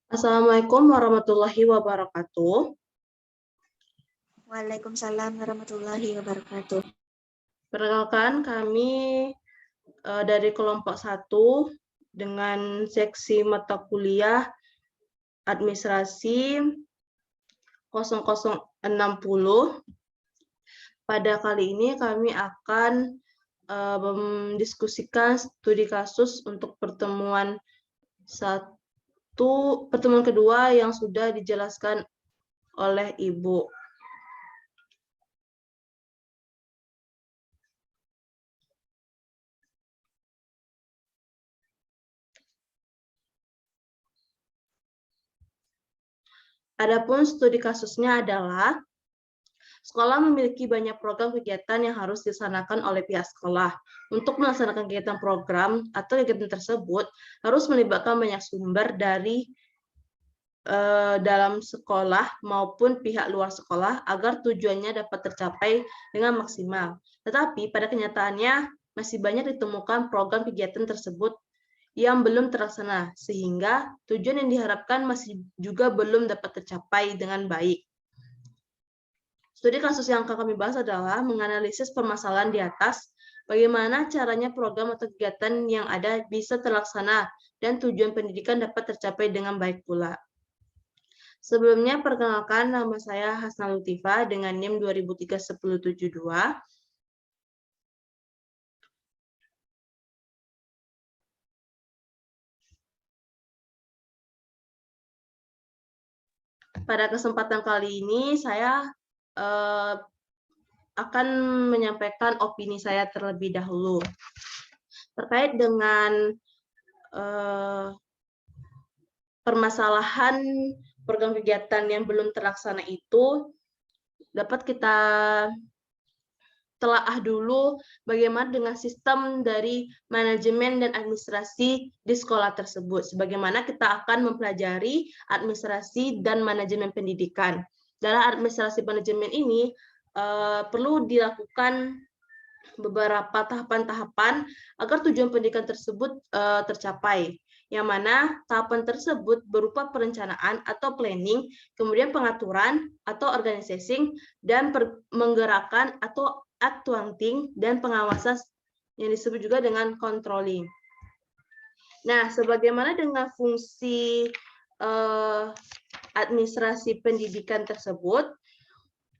Assalamualaikum warahmatullahi wabarakatuh. Waalaikumsalam warahmatullahi wabarakatuh. Perkenalkan kami dari kelompok 1 dengan seksi mata kuliah administrasi 0060. Pada kali ini kami akan mendiskusikan studi kasus untuk pertemuan kedua yang sudah dijelaskan oleh Ibu. Adapun studi kasusnya adalah sekolah memiliki banyak program kegiatan yang harus dilaksanakan oleh pihak sekolah. Untuk melaksanakan kegiatan program atau kegiatan tersebut harus melibatkan banyak sumber dari dalam sekolah maupun pihak luar sekolah agar tujuannya dapat tercapai dengan maksimal. Tetapi pada kenyataannya masih banyak ditemukan program kegiatan tersebut yang belum terlaksana, sehingga tujuan yang diharapkan masih juga belum dapat tercapai dengan baik. Studi kasus yang akan kami bahas adalah menganalisis permasalahan di atas, bagaimana caranya program atau kegiatan yang ada bisa terlaksana dan tujuan pendidikan dapat tercapai dengan baik pula. Sebelumnya, perkenalkan nama saya Hasna Lutifa dengan NIM 2003-1072. Pada kesempatan kali ini, saya akan menyampaikan opini saya terlebih dahulu. Terkait dengan permasalahan program kegiatan yang belum terlaksana itu, dapat kita telaah dulu bagaimana dengan sistem dari manajemen dan administrasi di sekolah tersebut. Sebagaimana kita akan mempelajari administrasi dan manajemen pendidikan. Dalam administrasi manajemen ini perlu dilakukan beberapa tahapan-tahapan agar tujuan pendidikan tersebut tercapai. Yang mana tahapan tersebut berupa perencanaan atau planning, kemudian pengaturan atau organizing, dan menggerakkan atau accounting, dan pengawasan yang disebut juga dengan controlling. Nah, sebagaimana dengan fungsi administrasi pendidikan tersebut,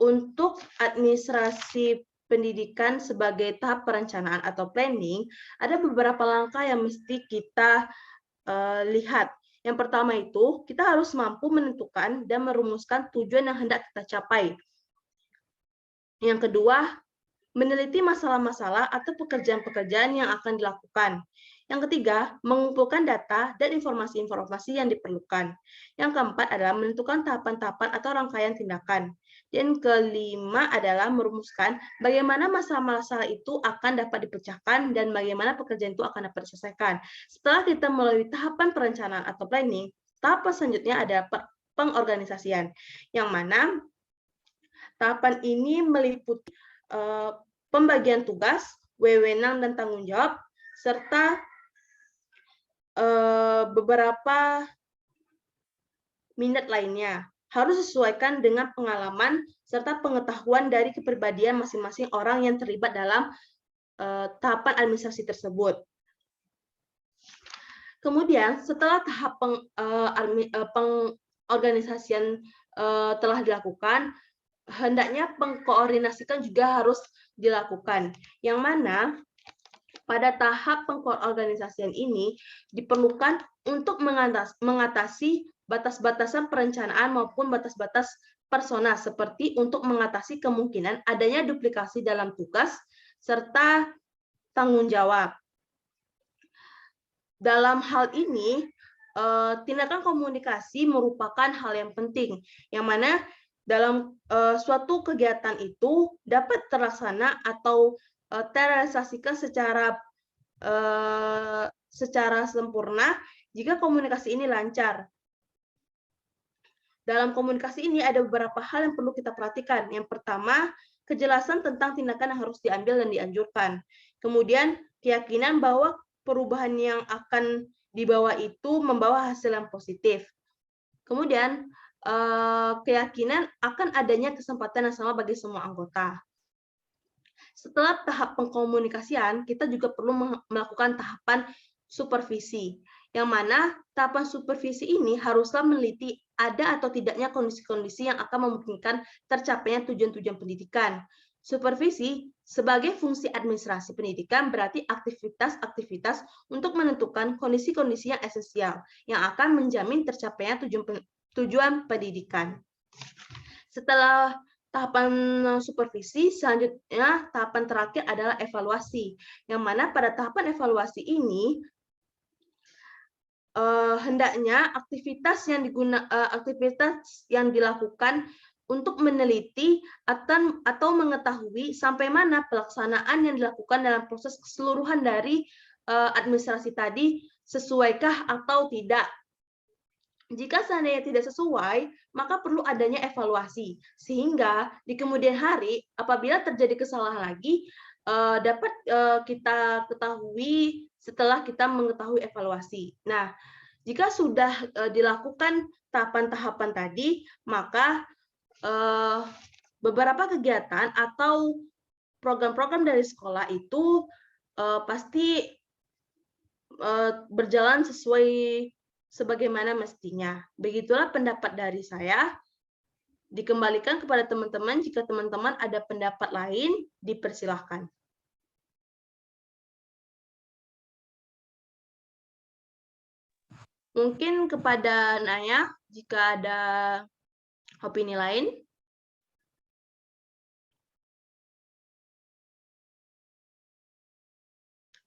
untuk administrasi pendidikan sebagai tahap perencanaan atau planning, ada beberapa langkah yang mesti kita lihat. Yang pertama itu, kita harus mampu menentukan dan merumuskan tujuan yang hendak kita capai. Yang kedua, meneliti masalah-masalah atau pekerjaan-pekerjaan yang akan dilakukan. Yang ketiga, mengumpulkan data dan informasi-informasi yang diperlukan. Yang keempat adalah menentukan tahapan-tahapan atau rangkaian tindakan. Dan kelima adalah merumuskan bagaimana masalah-masalah itu akan dapat dipecahkan dan bagaimana pekerjaan itu akan dapat diselesaikan. Setelah kita melalui tahapan perencanaan atau planning, tahapan selanjutnya ada pengorganisasian, yang mana tahapan ini meliputi pembagian tugas, wewenang dan tanggung jawab, serta beberapa minat lainnya. Harus sesuaikan dengan pengalaman serta pengetahuan dari kepribadian masing-masing orang yang terlibat dalam tahapan administrasi tersebut. Kemudian, setelah tahap pengorganisasian telah dilakukan, hendaknya pengkoordinasikan juga harus dilakukan. Yang mana pada tahap pengorganisasian ini diperlukan untuk mengatasi batas-batasan perencanaan maupun batas-batas persona, seperti untuk mengatasi kemungkinan adanya duplikasi dalam tugas serta tanggung jawab. Dalam hal ini, tindakan komunikasi merupakan hal yang penting, yang mana dalam suatu kegiatan itu dapat terlaksana atau terrealisasikan secara sempurna jika komunikasi ini lancar. Dalam komunikasi ini ada beberapa hal yang perlu kita perhatikan. Yang pertama, kejelasan tentang tindakan yang harus diambil dan dianjurkan. Kemudian, keyakinan bahwa perubahan yang akan dibawa itu membawa hasil yang positif. Kemudian, keyakinan akan adanya kesempatan yang sama bagi semua anggota. Setelah tahap pengkomunikasian, kita juga perlu melakukan tahapan supervisi, yang mana tahapan supervisi ini haruslah meneliti ada atau tidaknya kondisi-kondisi yang akan memungkinkan tercapainya tujuan-tujuan pendidikan. Supervisi sebagai fungsi administrasi pendidikan berarti aktivitas-aktivitas untuk menentukan kondisi-kondisi yang esensial yang akan menjamin tercapainya tujuan pendidikan. Setelah tahapan supervisi, selanjutnya tahapan terakhir adalah evaluasi, yang mana pada tahapan evaluasi ini hendaknya aktivitas yang dilakukan untuk meneliti atau mengetahui sampai mana pelaksanaan yang dilakukan dalam proses keseluruhan dari administrasi tadi sesuaikah atau tidak. Jika seandainya tidak sesuai, maka perlu adanya evaluasi. Sehingga di kemudian hari, apabila terjadi kesalahan lagi, dapat kita ketahui setelah kita mengetahui evaluasi. Nah, jika sudah dilakukan tahapan-tahapan tadi, maka beberapa kegiatan atau program-program dari sekolah itu pasti berjalan sesuai sebagaimana mestinya. Begitulah pendapat dari saya. Dikembalikan kepada teman-teman, jika teman-teman ada pendapat lain, dipersilahkan. Mungkin kepada Naya, jika ada opini lain.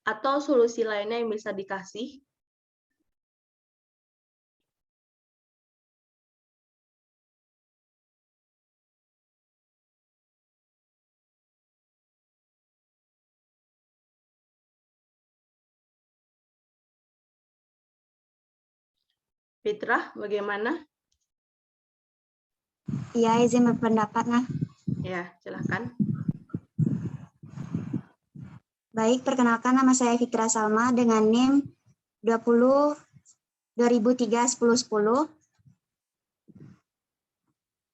Atau solusi lainnya yang bisa dikasih. Fitrah, bagaimana? Iya, izin berpendapat, nah. Ya, silakan. Baik, perkenalkan nama saya Fitra Salma dengan NIM 20 2003 1010.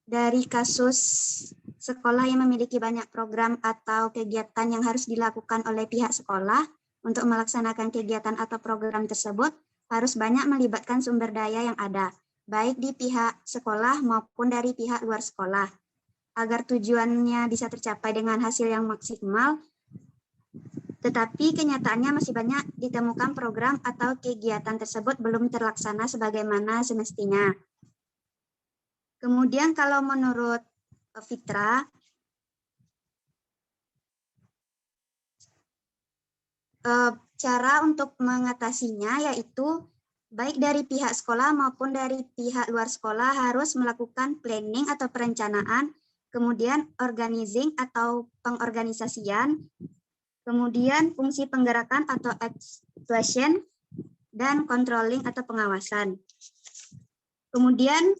Dari kasus sekolah yang memiliki banyak program atau kegiatan yang harus dilakukan oleh pihak sekolah untuk melaksanakan kegiatan atau program tersebut harus banyak melibatkan sumber daya yang ada, baik di pihak sekolah maupun dari pihak luar sekolah. Agar tujuannya bisa tercapai dengan hasil yang maksimal, tetapi kenyataannya masih banyak ditemukan program atau kegiatan tersebut belum terlaksana sebagaimana semestinya. Kemudian kalau menurut Fitra, cara untuk mengatasinya yaitu baik dari pihak sekolah maupun dari pihak luar sekolah harus melakukan planning atau perencanaan, kemudian organizing atau pengorganisasian, kemudian fungsi penggerakan atau actuation, dan controlling atau pengawasan. Kemudian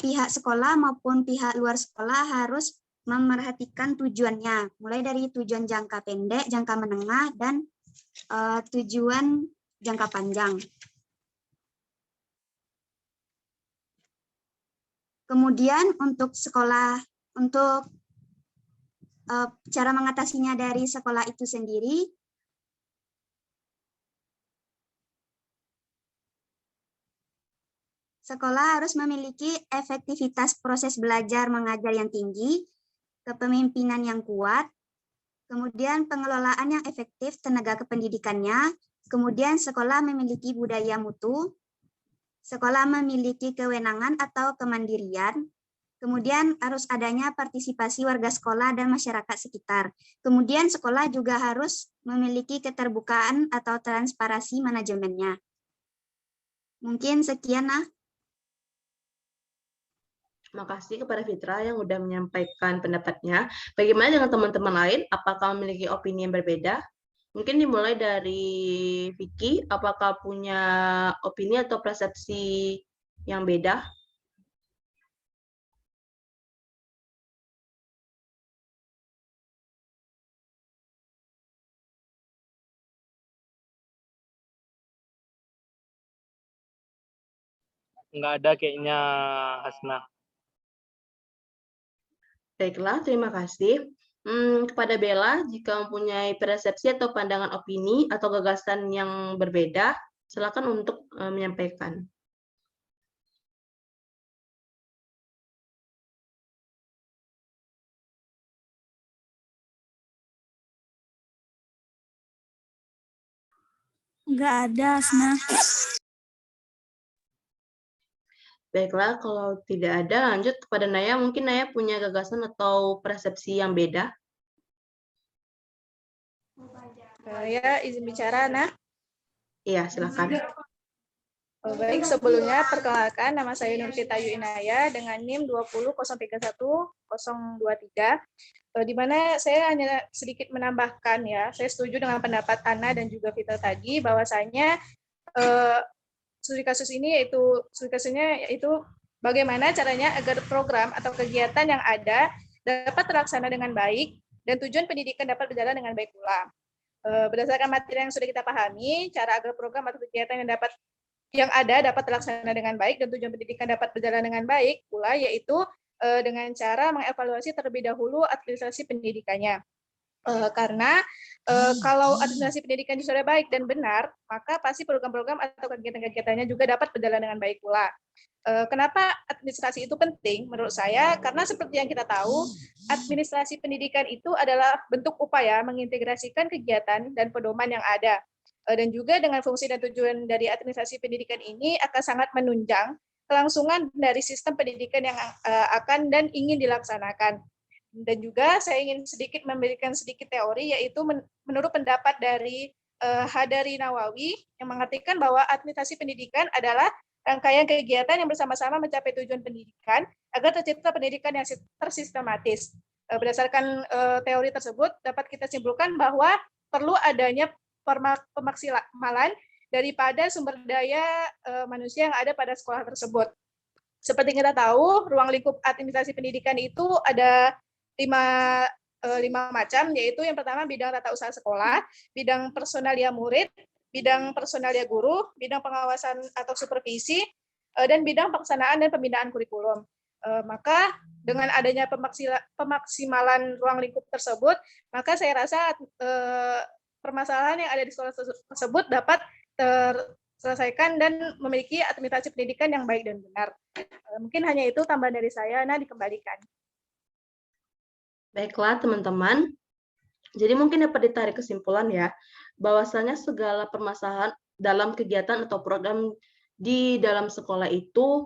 pihak sekolah maupun pihak luar sekolah harus memerhatikan tujuannya, mulai dari tujuan jangka pendek, jangka menengah, dan tujuan jangka panjang. Kemudian untuk sekolah, untuk cara mengatasinya dari sekolah itu sendiri, sekolah harus memiliki efektivitas proses belajar mengajar yang tinggi, kepemimpinan yang kuat, kemudian pengelolaan yang efektif tenaga kependidikannya, kemudian sekolah memiliki budaya mutu, sekolah memiliki kewenangan atau kemandirian, kemudian harus adanya partisipasi warga sekolah dan masyarakat sekitar. Kemudian sekolah juga harus memiliki keterbukaan atau transparansi manajemennya. Mungkin sekian, nah. Terima kasih kepada Fitra yang sudah menyampaikan pendapatnya. Bagaimana dengan teman-teman lain? Apakah memiliki opini yang berbeda? Mungkin dimulai dari Vicky, apakah punya opini atau persepsi yang beda? nggak ada kayaknya, Hasna. Baiklah, terima kasih. Kepada Bella, jika mempunyai persepsi atau pandangan opini atau gagasan yang berbeda, silakan untuk menyampaikan. Nggak ada, Asna. Baiklah, kalau tidak ada, lanjut kepada Naya. Mungkin Naya punya gagasan atau persepsi yang beda. Ya, izin bicara, Nah. Iya, silakan. Baik, sebelumnya perkenalkan nama saya Nurfita Ayu Inaya dengan NIM 2031023, di mana saya hanya sedikit menambahkan ya, saya setuju dengan pendapat Ana dan juga Vita tadi bahwasanya studi kasusnya yaitu bagaimana caranya agar program atau kegiatan yang ada dapat terlaksana dengan baik dan tujuan pendidikan dapat berjalan dengan baik pula. Berdasarkan materi yang sudah kita pahami, cara agar program atau kegiatan yang ada dapat terlaksana dengan baik dan tujuan pendidikan dapat berjalan dengan baik pula, yaitu dengan cara mengevaluasi terlebih dahulu administrasi pendidikannya. Karena kalau administrasi pendidikan sudah baik dan benar, maka pasti program-program atau kegiatan-kegiatannya juga dapat berjalan dengan baik pula. Kenapa administrasi itu penting menurut saya? Karena seperti yang kita tahu, administrasi pendidikan itu adalah bentuk upaya mengintegrasikan kegiatan dan pedoman yang ada. Dan juga dengan fungsi dan tujuan dari administrasi pendidikan ini akan sangat menunjang kelangsungan dari sistem pendidikan yang akan dan ingin dilaksanakan. Dan juga saya ingin memberikan sedikit teori, yaitu menurut pendapat dari Hadari Nawawi yang mengartikan bahwa administrasi pendidikan adalah rangkaian kegiatan yang bersama-sama mencapai tujuan pendidikan agar tercipta pendidikan yang tersistematis. Berdasarkan teori tersebut, dapat kita simpulkan bahwa perlu adanya pemaksimalan daripada sumber daya manusia yang ada pada sekolah tersebut. Seperti kita tahu, ruang lingkup administrasi pendidikan itu ada lima macam, yaitu yang pertama bidang tata usaha sekolah, bidang personalia murid, bidang personalia guru, bidang pengawasan atau supervisi, dan bidang pelaksanaan dan pembinaan kurikulum. Maka dengan adanya pemaksimalan ruang lingkup tersebut, maka saya rasa permasalahan yang ada di sekolah tersebut dapat terselesaikan dan memiliki administrasi pendidikan yang baik dan benar. Mungkin hanya itu tambahan dari saya. Nah, dikembalikan. Baiklah, teman-teman. Jadi mungkin dapat ditarik kesimpulan ya, bahwasanya segala permasalahan dalam kegiatan atau program di dalam sekolah itu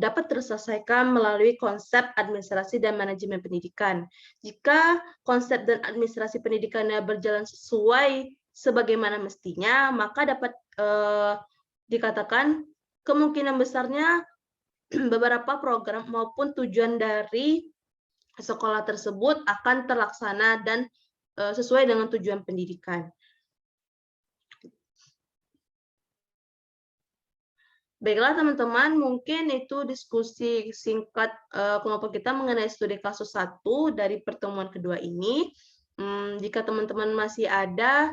dapat terselesaikan melalui konsep administrasi dan manajemen pendidikan. Jika konsep dan administrasi pendidikannya berjalan sesuai sebagaimana mestinya, maka dapat dikatakan kemungkinan besarnya beberapa program maupun tujuan dari sekolah tersebut akan terlaksana dan sesuai dengan tujuan pendidikan. Baiklah teman-teman, mungkin itu diskusi singkat kelompok kita mengenai studi kasus 1 dari pertemuan kedua ini. Jika teman-teman masih ada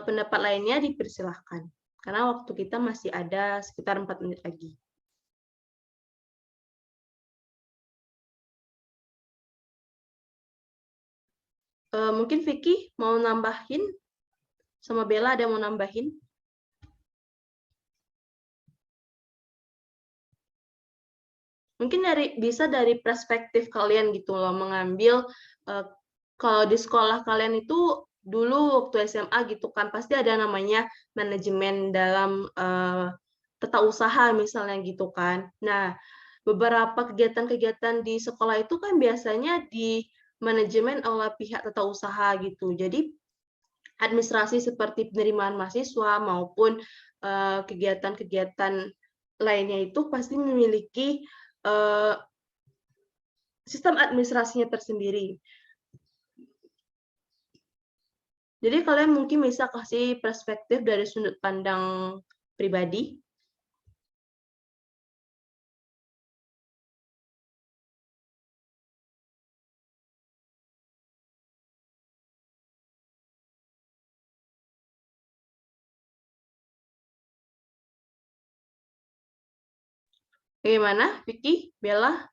pendapat lainnya, dipersilahkan. Karena waktu kita masih ada sekitar 4 menit lagi. Mungkin Vicky mau nambahin? Sama Bella ada yang mau nambahin? Mungkin bisa dari perspektif kalian gitu loh, mengambil kalau di sekolah kalian itu dulu waktu SMA gitu kan pasti ada namanya manajemen dalam tata usaha misalnya gitu kan. Nah, beberapa kegiatan-kegiatan di sekolah itu kan biasanya di manajemen oleh pihak tata usaha gitu. Jadi administrasi seperti penerimaan mahasiswa maupun kegiatan-kegiatan lainnya itu pasti memiliki sistem administrasinya tersendiri. Jadi kalian mungkin bisa kasih perspektif dari sudut pandang pribadi. Bagaimana, Vicky, Bella?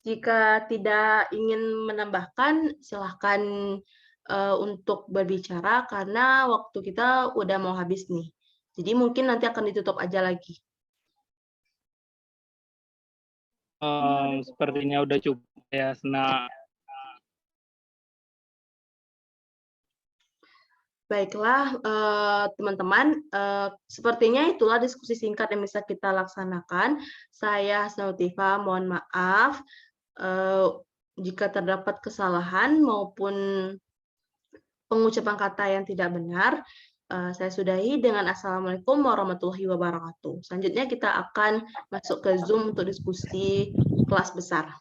Jika tidak ingin menambahkan, silahkan untuk berbicara karena waktu kita udah mau habis nih. Jadi mungkin nanti akan ditutup aja lagi. Sepertinya udah cukup ya, Hasna. Baiklah, teman-teman, sepertinya itulah diskusi singkat yang bisa kita laksanakan. Saya Hasna Lutifa, mohon maaf jika terdapat kesalahan maupun pengucapan kata yang tidak benar. Saya sudahi dengan Assalamualaikum warahmatullahi wabarakatuh. Selanjutnya kita akan masuk ke Zoom untuk diskusi kelas besar.